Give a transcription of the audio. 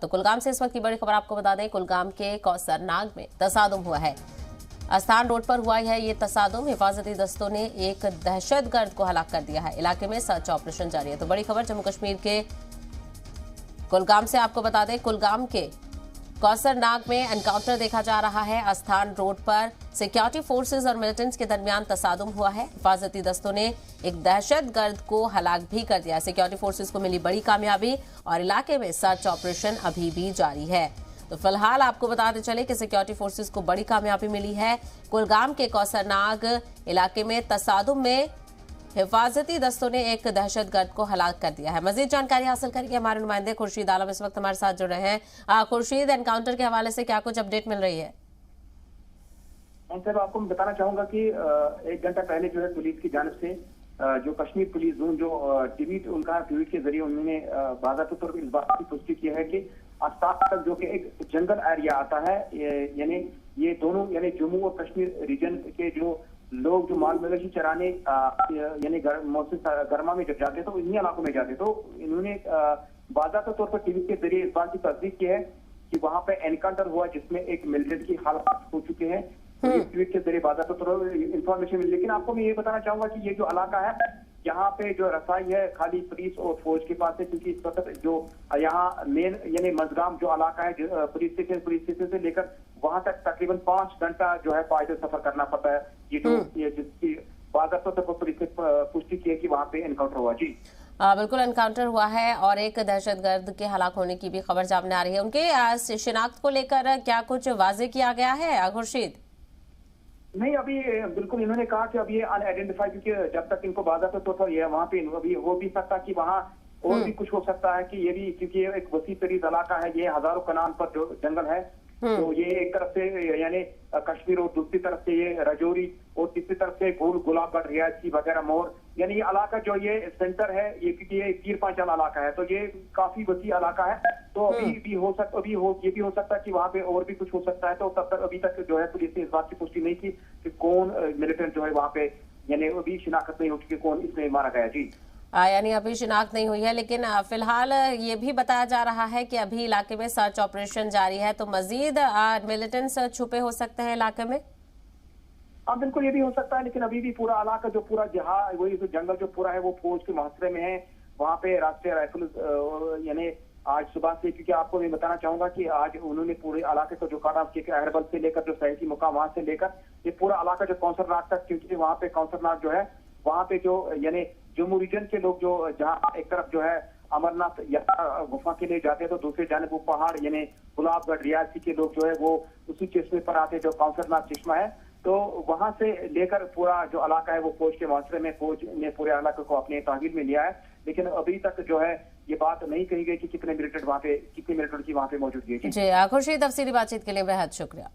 तो कुलगाम से इस वक्त की बड़ी खबर आपको बता दें, कुलगाम के कौसरनाग में तसादुम हुआ है। आस्थान रोड पर हुआ है ये तसादुम। हिफाजती दस्तों ने एक दहशतगर्द को हलाक कर दिया है। इलाके में सर्च ऑपरेशन जारी है। तो बड़ी खबर जम्मू कश्मीर के कुलगाम से आपको बता दें, कुलगाम के कौसरनाग में एनकाउंटर देखा जा रहा है। आस्थान रोड पर सिक्योरिटी फोर्सेस और मिलिटेंट्स के दरमियान तसादुम हुआ है। हिफाजती दस्तों ने एक दहशतगर्द को हलाक भी कर दिया है। सिक्योरिटी फोर्सेस को मिली बड़ी कामयाबी और इलाके में सर्च ऑपरेशन अभी भी जारी है। तो फिलहाल आपको बताते चले कि सिक्योरिटी फोर्सेस को बड़ी कामयाबी मिली है। कुलगाम के कौसरनाग इलाके में तसादुम में हिफाजती दस्तों ने एक दहशतगर्द को हलाक कर दिया है। मजीद जानकारी हासिल करेंगे हमारे नुमाइंदे खुर्शीद आलम इस वक्त हमारे साथ जुड़ रहे हैं। खुर्शीद, एनकाउंटर के हवाले से क्या कुछ अपडेट मिल रही है? सर, आपको मैं बताना चाहूंगा कि 1 घंटा पहले जो है पुलिस की जानिब से जो कश्मीर पुलिस जोन जो ट्वीट के जरिए उन्होंने बाकायदा तौर पर इस बात की पुष्टि की है कि आसपास जो कि एक जंगल एरिया आता है, यानी ये दोनों यानी जम्मू और कश्मीर रीजन के जो लोग जो माल मवेशी चराने यानी मौसम गर्मा में जब जाते हैं तो इन्हीं इलाकों में जाते, तो इन्होंने बाकायदा तौर पर टीवी के जरिए इस बात की तस्दीक की है कि वहां पे एनकाउंटर हुआ जिसमें एक मिलिटेंट की हालात हो चुके हैं। तो इस ट्वीट के जरिए बाकायदा तौर पर इंफॉर्मेशन मिली। लेकिन आपको मैं ये बताना चाहूंगा कि ये जो इलाका है यहाँ पे जो रसाई है खाली पुलिस और फौज के पास है, क्योंकि इस वक्त जो यहाँ मेन यानी मजगाम जो इलाका है पुलिस स्टेशन से लेकर वहां तक तकरीबन 5 घंटा जो है पैदल सफर करना पड़ता है। ये जिसकी बाकायदा तौर पर पुलिस ने पुष्टि की है कि वहाँ पे एनकाउंटर हुआ। जी बिल्कुल, एनकाउंटर हुआ है और एक दहशतगर्द के हलाक होने की भी खबर सामने आ रही है। उनके शिनाख्त को लेकर क्या कुछ वाजे किया गया है खुर्शीद? नहीं, अभी बिल्कुल इन्होंने कहा कि अभी ये अनआइडेंटिफाई, क्योंकि जब तक इनको बाकायदा तौर पर ये वहाँ पे अभी हो भी सकता कि वहाँ और भी कुछ हो सकता है कि ये भी, क्योंकि ये एक वसी तरीन इलाका है, ये हजारों कनाल पर जो जंगल है, तो ये एक तरफ से यानी कश्मीर और दूसरी तरफ से ये रजौरी और तीसरी तरफ से गुलाबगढ़ रियासी वगैरह मोर, यानी ये इलाका जो ये सेंटर है ये, क्योंकि ये तीर पांचाल इलाका है तो ये काफी वसी इलाका है। तो ये भी हो सकता है कि वहाँ पे और भी कुछ हो सकता है। तो तब तक अभी तक जो है पुलिस ने इस बात की पुष्टि नहीं की कि कौन मिलिटेंट जो है वहाँ पे, यानी अभी शिनाख्त नहीं हो चुकी कौन इसमें मारा गया। जी यानी अभी शिनाख्त नहीं हुई है, लेकिन फिलहाल ये भी बताया जा रहा है कि अभी इलाके में सर्च ऑपरेशन जारी है, तो मजीद मिलिटेंट्स छुपे हो सकते हैं इलाके में। हाँ बिल्कुल, ये भी हो सकता है, लेकिन अभी भी पूरा इलाका जो पूरा जहाँ वही जो जंगल जो पूरा है वो फौज के मुहासरे में है। वहाँ पे राष्ट्रीय राइफल यानी आज सुबह से, क्योंकि आपको मैं बताना चाहूंगा कि आज उन्होंने पूरे इलाके को जो काटा अहरबल से लेकर जो शहरी मुकाम वहां से लेकर ये पूरा इलाका जो कौसरनाग तक, क्योंकि वहाँ पे कौसरनाग जो है वहाँ पे जो यानी जम्मू रीजन के लोग जो जहाँ एक तरफ जो है अमरनाथ या गुफा के लिए जाते हैं तो दूसरे जाने वो पहाड़ यानी गुलाबगढ़ रियासी के लोग जो है वो उसी चश्मे पर आते हैं जो कौसरनाग चश्मा है। तो वहां से लेकर पूरा जो इलाका है वो फौज के मुआसरे में, फौज ने पूरे इलाके को अपने तहवील में लिया है। लेकिन अभी तक जो है ये बात नहीं कही गई कि कितने मिलिटेंट की वहाँ पे मौजूदगी है। जी खुर्शीद, तफसीली बातचीत के लिए बेहद शुक्रिया।